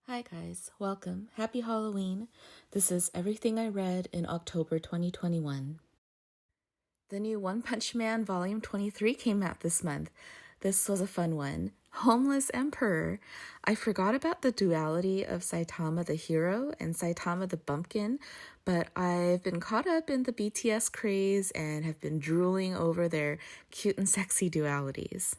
Hi guys, welcome. Happy Halloween. This is everything I read in October 2021. The new One Punch Man Volume 23 came out this month. This was a fun one. Homeless Emperor. I forgot about the duality of Saitama the hero and Saitama the bumpkin, but I've been caught up in the BTS craze and have been drooling over their cute and sexy dualities.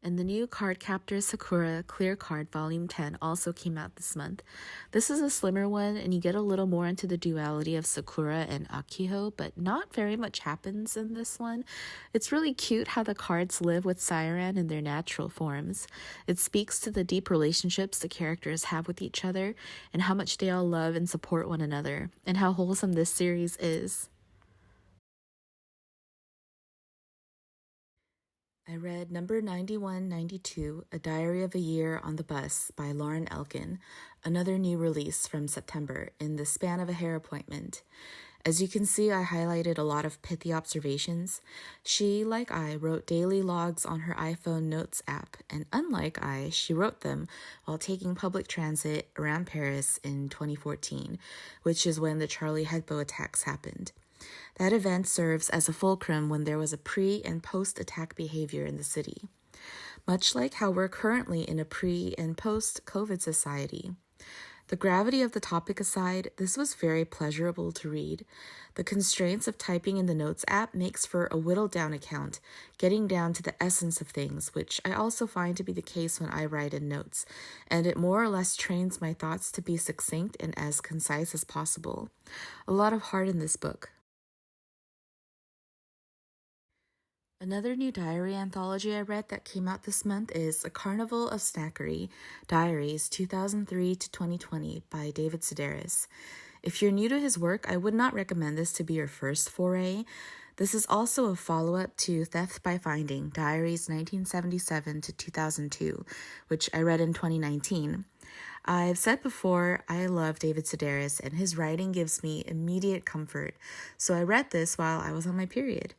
And the new Cardcaptor Sakura Clear Card Volume 10 also came out this month. This is a slimmer one, and you get a little more into the duality of Sakura and Akiho, but not very much happens in this one. It's really cute how the cards live with Siren in their natural forms. It speaks to the deep relationships the characters have with each other, and how much they all love and support one another, and how wholesome this series is. I read number 9192, A Diary of a Year on the Bus by Lauren Elkin, another new release from September, in the span of a hair appointment. As you can see, I highlighted a lot of pithy observations. She, like I, wrote daily logs on her iPhone Notes app, and unlike I, she wrote them while taking public transit around Paris in 2014, which is when the Charlie Hebdo attacks happened. That event serves as a fulcrum when there was a pre- and post-attack behavior in the city. Much like how we're currently in a pre- and post-COVID society. The gravity of the topic aside, this was very pleasurable to read. The constraints of typing in the Notes app makes for a whittled-down account, getting down to the essence of things, which I also find to be the case when I write in notes, and it more or less trains my thoughts to be succinct and as concise as possible. A lot of heart in this book. Another new diary anthology I read that came out this month is A Carnival of Snackery, Diaries 2003 to 2020 by David Sedaris. If you're new to his work, I would not recommend this to be your first foray. This is also a follow-up to Theft by Finding, Diaries 1977 to 2002, which I read in 2019. I've said before, I love David Sedaris, and his writing gives me immediate comfort, so I read this while I was on my period.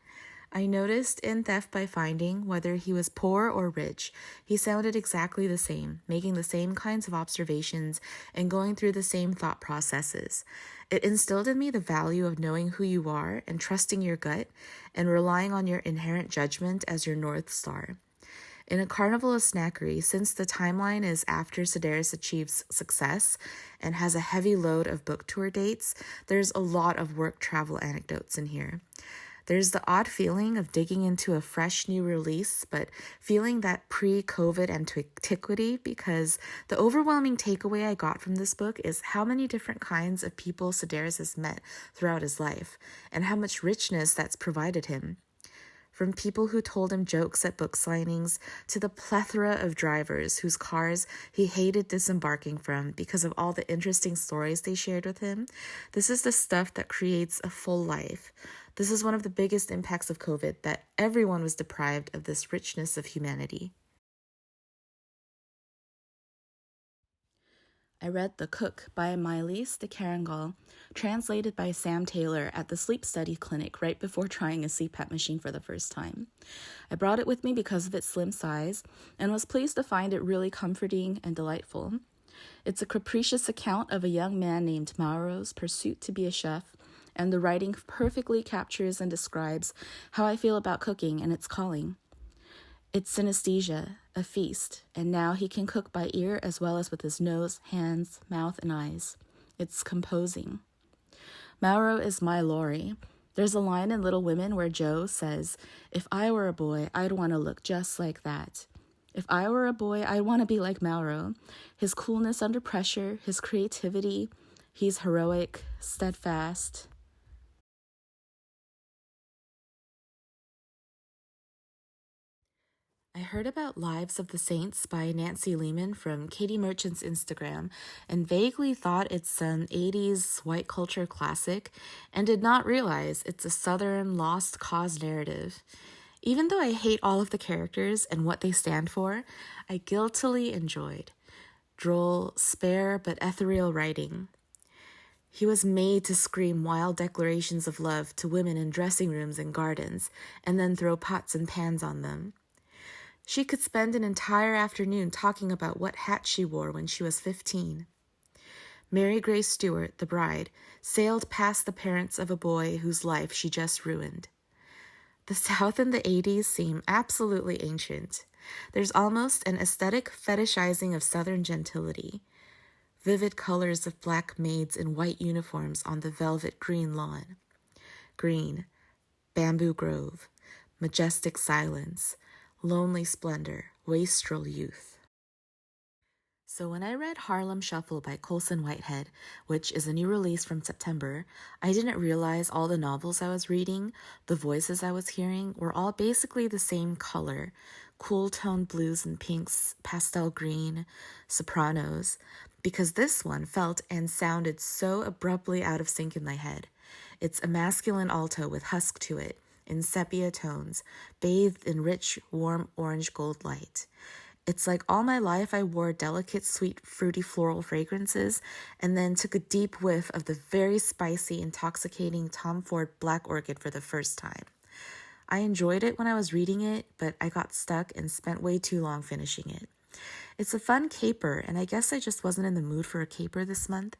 I noticed in Theft by Finding, whether he was poor or rich, he sounded exactly the same, making the same kinds of observations and going through the same thought processes. It instilled in me the value of knowing who you are and trusting your gut and relying on your inherent judgment as your North Star. In A Carnival of Snackery, since the timeline is after Sedaris achieves success and has a heavy load of book tour dates, there's a lot of work travel anecdotes in here. There's the odd feeling of digging into a fresh new release, but feeling that pre-COVID antiquity, because the overwhelming takeaway I got from this book is how many different kinds of people Sedaris has met throughout his life, and how much richness that's provided him. From people who told him jokes at book signings to the plethora of drivers whose cars he hated disembarking from because of all the interesting stories they shared with him. This is the stuff that creates a full life. This is one of the biggest impacts of COVID, that everyone was deprived of this richness of humanity. I read The Cook by Maylis the Kerangal, translated by Sam Taylor at the sleep study clinic right before trying a CPAP machine for the first time. I brought it with me because of its slim size and was pleased to find it really comforting and delightful. It's a capricious account of a young man named Mauro's pursuit to be a chef, and the writing perfectly captures and describes how I feel about cooking and its calling. It's synesthesia, a feast, and now he can cook by ear as well as with his nose, hands, mouth, and eyes. It's composing. Mauro is my Laurie. There's a line in Little Women where Joe says, "If I were a boy, I'd want to look just like that." If I were a boy, I'd want to be like Mauro. His coolness under pressure, his creativity, he's heroic, steadfast. I heard about Lives of the Saints by Nancy Lemann from Katie Merchant's Instagram and vaguely thought it's some 80s white culture classic and did not realize it's a Southern lost cause narrative. Even though I hate all of the characters and what they stand for, I guiltily enjoyed. Droll, spare, but ethereal writing. He was made to scream wild declarations of love to women in dressing rooms and gardens, and then throw pots and pans on them. She could spend an entire afternoon talking about what hat she wore when she was 15. Mary Grace Stewart, the bride, sailed past the parents of a boy whose life she just ruined. The South in the 80s seem absolutely ancient. There's almost an aesthetic fetishizing of Southern gentility. Vivid colors of black maids in white uniforms on the velvet green lawn. Green, bamboo grove, majestic silence, lonely splendor, wastrel youth. So when I read Harlem Shuffle by Colson Whitehead, which is a new release from September, I didn't realize all the novels I was reading, the voices I was hearing, were all basically the same color. Cool toned blues and pinks, pastel green, sopranos, because this one felt and sounded so abruptly out of sync in my head. It's a masculine alto with husk to it, in sepia tones, bathed in rich, warm orange gold light. It's like all my life I wore delicate, sweet, fruity floral fragrances and then took a deep whiff of the very spicy, intoxicating Tom Ford Black Orchid for the first time. I enjoyed it when I was reading it, but I got stuck and spent way too long finishing it. It's a fun caper, and I guess I just wasn't in the mood for a caper this month.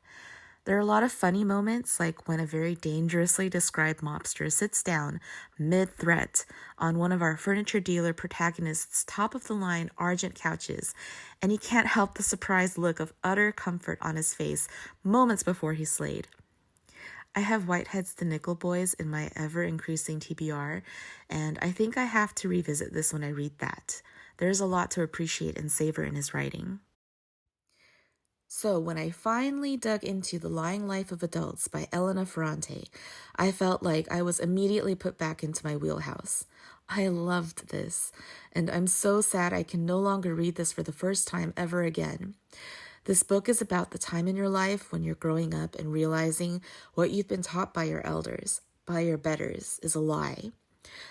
There are a lot of funny moments, like when a very dangerously described mobster sits down mid-threat on one of our furniture dealer protagonist's top-of-the-line argent couches, and he can't help the surprised look of utter comfort on his face moments before he's slayed. I have Whitehead's The Nickel Boys in my ever-increasing TBR, and I think I have to revisit this when I read that. There's a lot to appreciate and savor in his writing. So when I finally dug into The Lying Life of Adults by Elena Ferrante, I felt like I was immediately put back into my wheelhouse. I loved this, and I'm so sad I can no longer read this for the first time ever again. This book is about the time in your life when you're growing up and realizing what you've been taught by your elders, by your betters, is a lie.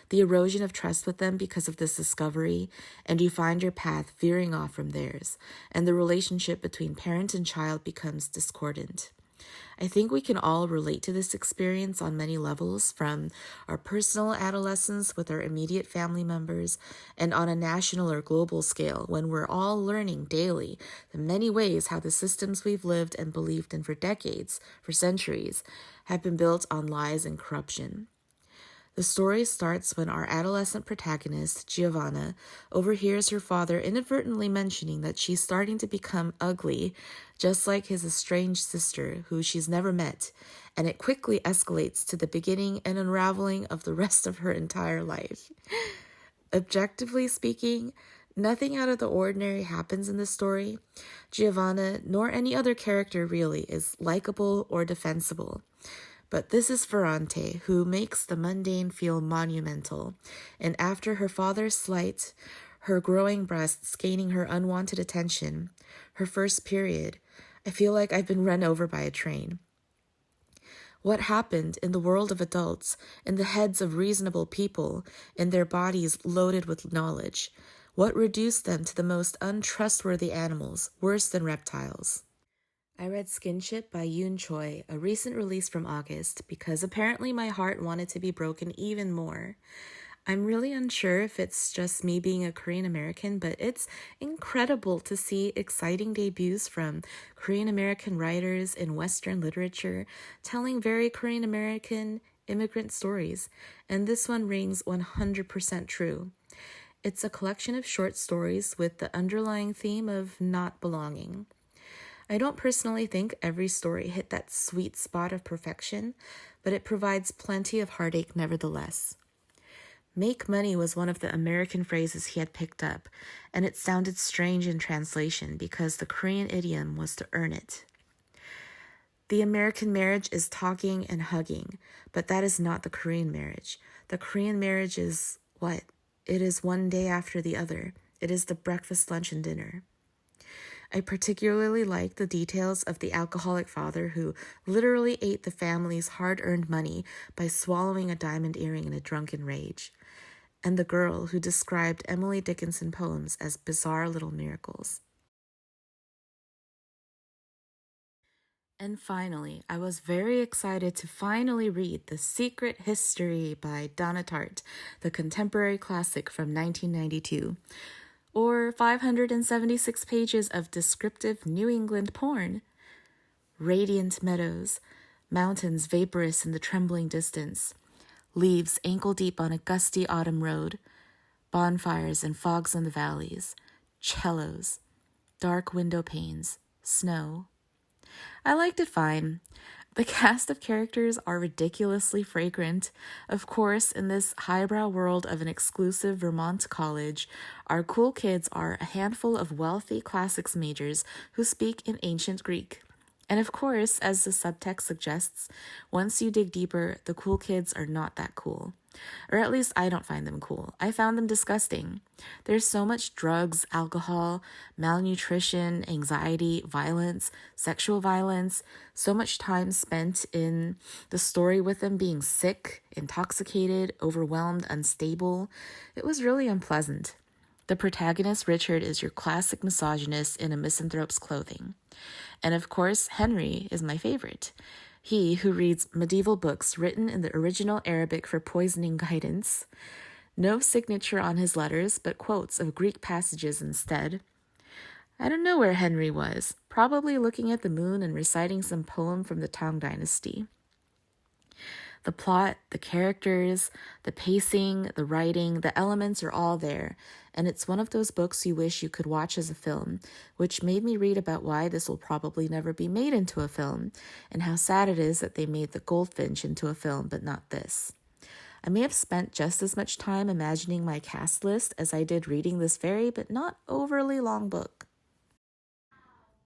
The erosion of trust with them because of this discovery, and you find your path veering off from theirs, and the relationship between parent and child becomes discordant. I think we can all relate to this experience on many levels, from our personal adolescence with our immediate family members, and on a national or global scale when we're all learning daily the many ways how the systems we've lived and believed in for decades, for centuries, have been built on lies and corruption. The story starts when our adolescent protagonist, Giovanna, overhears her father inadvertently mentioning that she's starting to become ugly, just like his estranged sister, who she's never met, and it quickly escalates to the beginning and unraveling of the rest of her entire life. Objectively speaking, nothing out of the ordinary happens in this story. Giovanna, nor any other character really, is likable or defensible. But this is Ferrante, who makes the mundane feel monumental, and after her father's slight, her growing breasts gaining her unwanted attention, her first period, I feel like I've been run over by a train. What happened in the world of adults, in the heads of reasonable people, in their bodies loaded with knowledge? What reduced them to the most untrustworthy animals, worse than reptiles? I read Skinship by Yoon Choi, a recent release from August, because apparently my heart wanted to be broken even more. I'm really unsure if it's just me being a Korean American, but it's incredible to see exciting debuts from Korean American writers in Western literature telling very Korean American immigrant stories, and this one rings 100% true. It's a collection of short stories with the underlying theme of not belonging. I don't personally think every story hit that sweet spot of perfection, but it provides plenty of heartache nevertheless. Make money was one of the American phrases he had picked up, and it sounded strange in translation because the Korean idiom was to earn it. The American marriage is talking and hugging, but that is not the Korean marriage. The Korean marriage is what? It is one day after the other. It is the breakfast, lunch, and dinner. I particularly like the details of the alcoholic father who literally ate the family's hard-earned money by swallowing a diamond earring in a drunken rage, and the girl who described Emily Dickinson poems as bizarre little miracles. And finally, I was very excited to finally read The Secret History by Donna Tartt, the contemporary classic from 1992. Or 576 pages of descriptive New England porn. Radiant meadows, mountains vaporous in the trembling distance, leaves ankle-deep on a gusty autumn road, bonfires and fogs in the valleys, cellos, dark window panes, snow. I liked it fine. The cast of characters are ridiculously fragrant. Of course, in this highbrow world of an exclusive Vermont college, our cool kids are a handful of wealthy classics majors who speak in ancient Greek. And of course, as the subtext suggests, once you dig deeper, the cool kids are not that cool. Or at least I don't find them cool. I found them disgusting. There's so much drugs, alcohol, malnutrition, anxiety, violence, sexual violence, so much time spent in the story with them being sick, intoxicated, overwhelmed, unstable. It was really unpleasant. The protagonist, Richard, is your classic misogynist in a misanthrope's clothing. And of course, Henry is my favorite. He who reads medieval books written in the original Arabic for poisoning guidance. No signature on his letters, but quotes of Greek passages instead. I don't know where Henry was. Probably looking at the moon and reciting some poem from the Tang Dynasty. The plot, the characters, the pacing, the writing, the elements are all there, and it's one of those books you wish you could watch as a film, which made me read about why this will probably never be made into a film, and how sad it is that they made The Goldfinch into a film, but not this. I may have spent just as much time imagining my cast list as I did reading this very but not overly long book.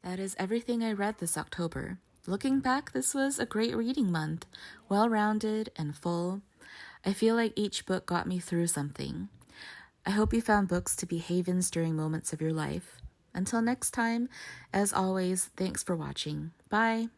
That is everything I read this October. Looking back, this was a great reading month, well-rounded and full. I feel like each book got me through something. I hope you found books to be havens during moments of your life. Until next time, as always, thanks for watching. Bye!